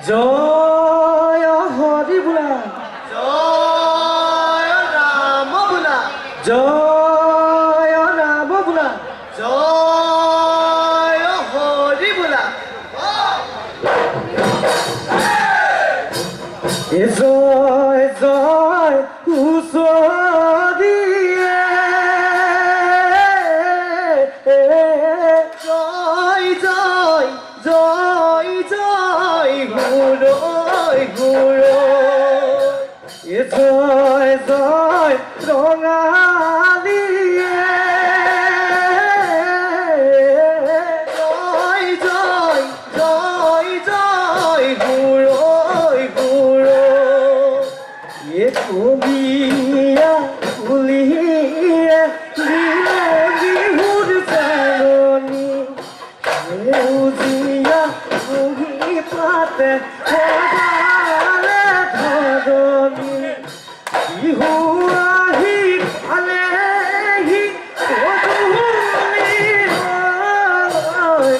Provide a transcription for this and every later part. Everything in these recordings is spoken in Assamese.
জয় হরি বোলা জয় রাম বোলা জয় রাম বোলা জয় হরি বোলা জয় জয় হুসরিয়ে জয় জয় জয় জয় গুরু গুরু জয় জয় রঙালিয়ে জয় জয় জয় জয় গুরু গুরু কবিয়া ফুলিয়ে দিলে বিহুর চালনি সেউজিয়া মুহি পাতে সদালে ধরনি বিহু আহি পালেহি গধূলি হয়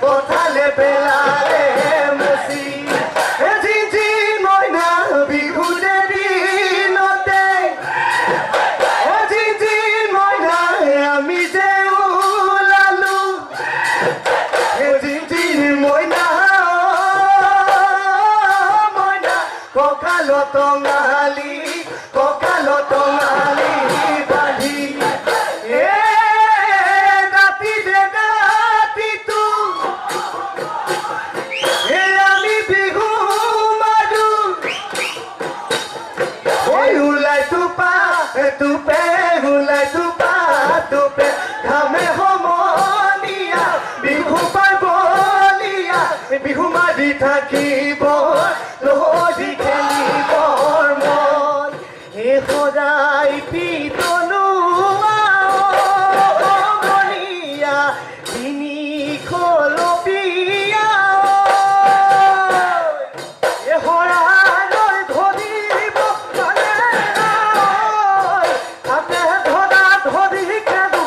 কোঠালে পেলালে মুচি ঝিঝি মইনা বিহুতে দিনতে ঝিঝি মইনা আমি যে ওলালো ঝিঝি মইনা কঁকাল টঙালি বান্ধি ৰাতি ৰাতিটো আমি বিহু মাৰো ওলাই টোপে ঘামে সমনীয়া বিহু পাবলীয়া বিহু মাৰি থাকিব লহৰি খেলিবৰ মন সদায় পিতনুৱা মনীয়া তিনিখলপীয়া হৰালৈ ধৰিব মানে হাতে ধৰি খেলো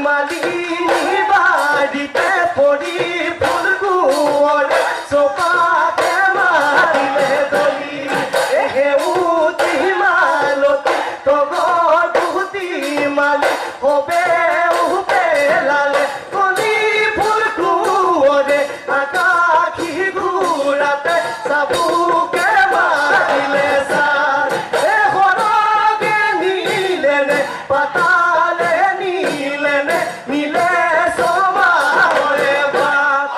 মালিনী বাৰীতে পৰি ফুল কোঁৱৰে চপাতে মাৰিলে দলি সেউতি মালতি তগৰ গুটি মালি হবে পেলালে কলি ফুল কোঁৱৰে আকাশী ঘূৰাতে চাবুকে মাৰিলে চাৰ সৰগে নিলে নে পাতালে নিলে সমাহৰে বাট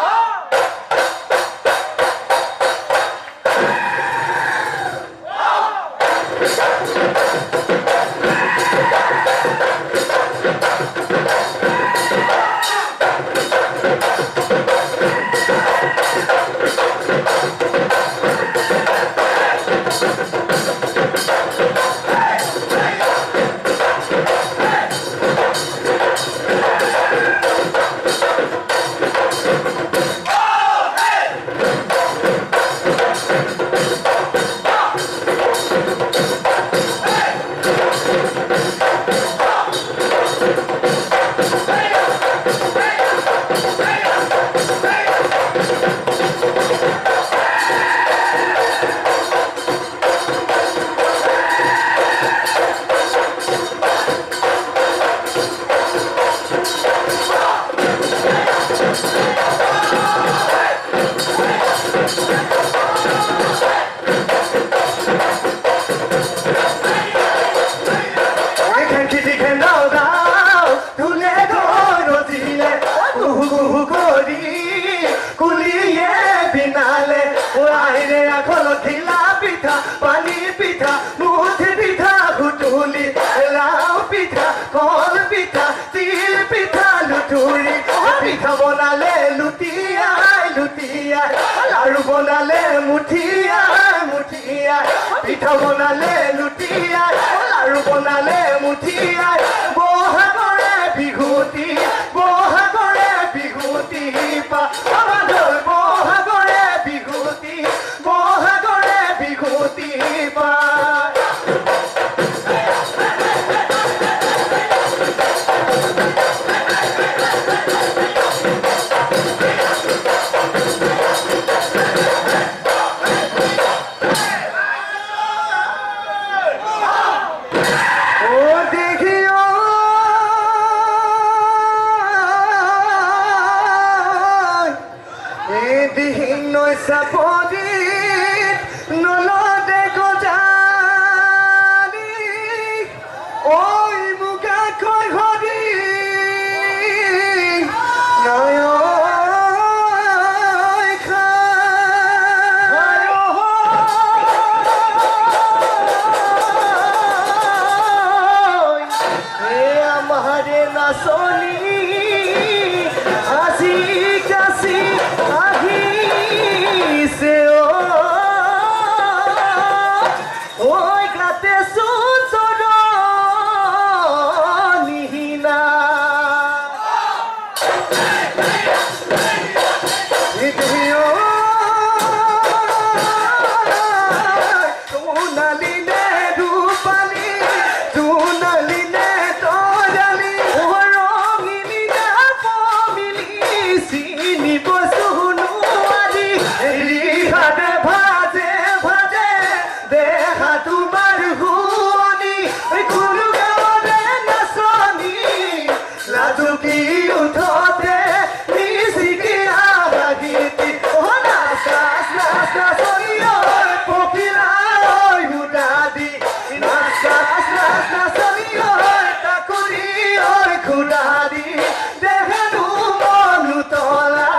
পানী পিঠা মুঠি পিঠা ঘুটুলি লাও পিঠা কল পিঠা তিল পিঠা লুঠুৰি পিঠা বনালে লুটিয়াই লাৰু বনালে মুঠিয়াই পিঠা বনালে লুটিয়াই লাৰু বনালে মুঠিয়াই বহাগৰে বিহুতি পা আমাদেৰ বহাগৰে বিহুতি পা চাপদিত নলদে গজালি ঐ মুগাকৈ হৰি নয় খায় আমারে নাচনি আজি কাছি আহি oi grate sutoro nihina idhio tunaline rupali tunaline to খুদাদি দেহেনো Manu তলা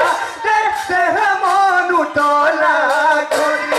দেহে মনু তলা কৰি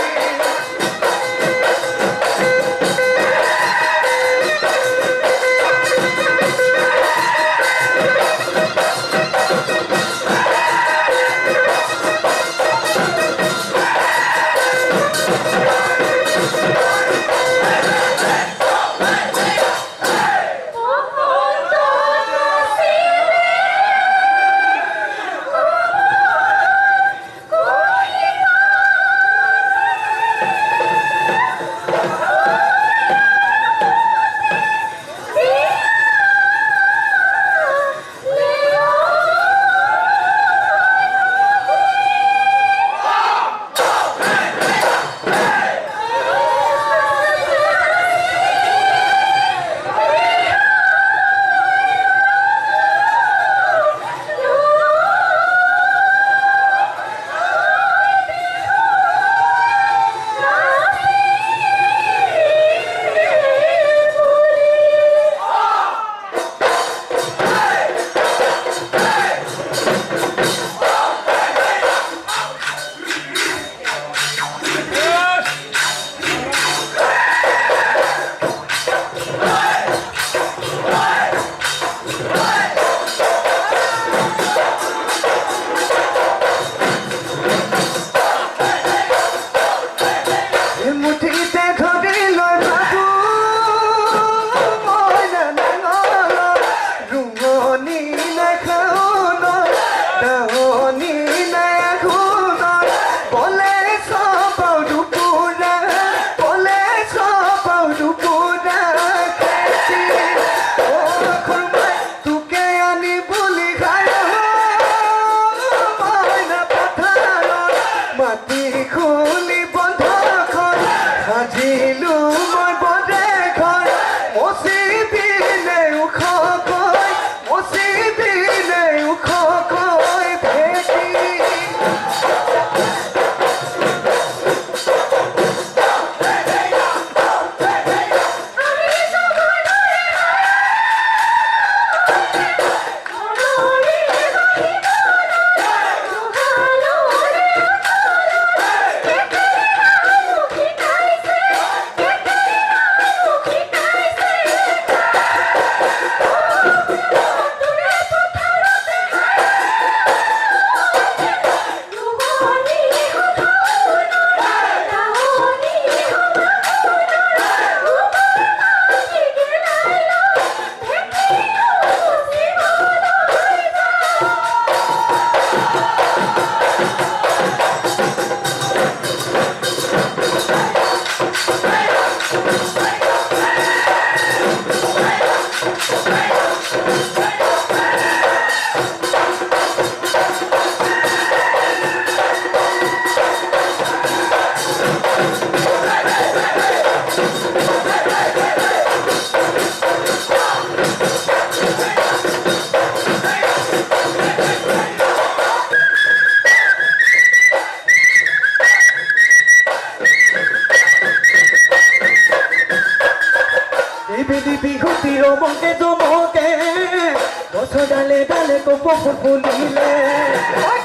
ডালে ডালে কপৌ ফুলিলে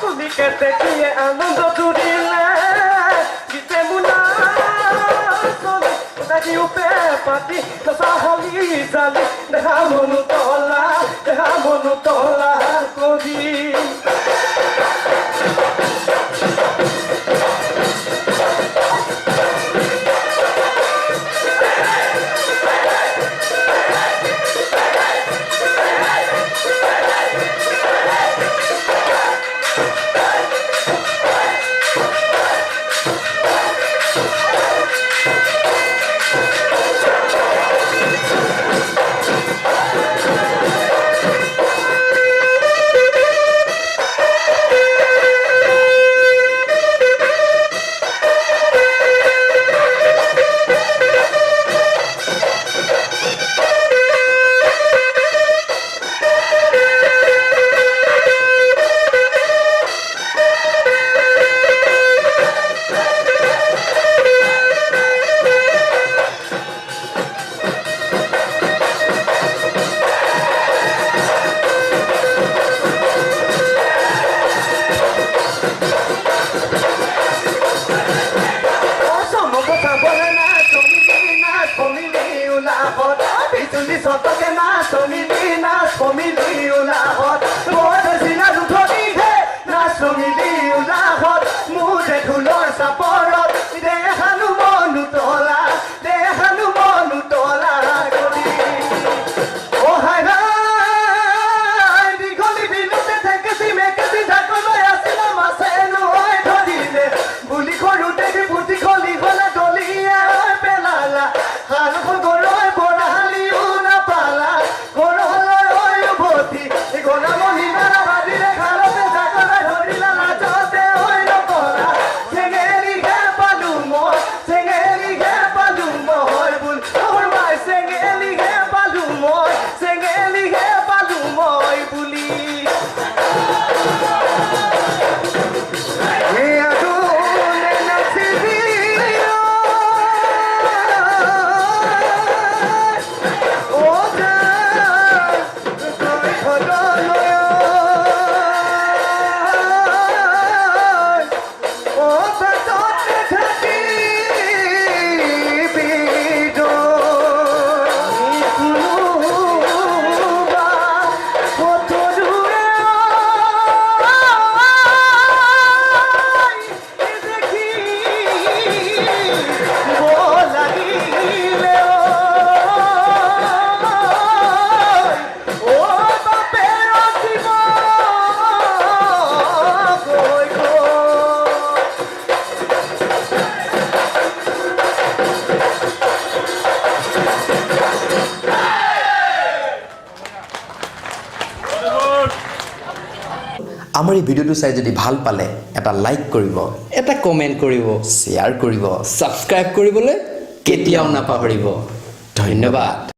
কুলিকে দেখিয়ে আনন্দ জুৰিলে গীতে মুনা লাগি উপে পাতি হলি জালি দেহা মনু তলা কৰি আমাৰ এই ভিডিঅ'টো চাই যদি ভাল পালে এটা লাইক কৰিব, এটা কমেণ্ট কৰিব, শ্বেয়াৰ কৰিব, ছাবস্ক্ৰাইব কৰিবলৈ কেতিয়াও নাপাহৰিব। ধন্যবাদ।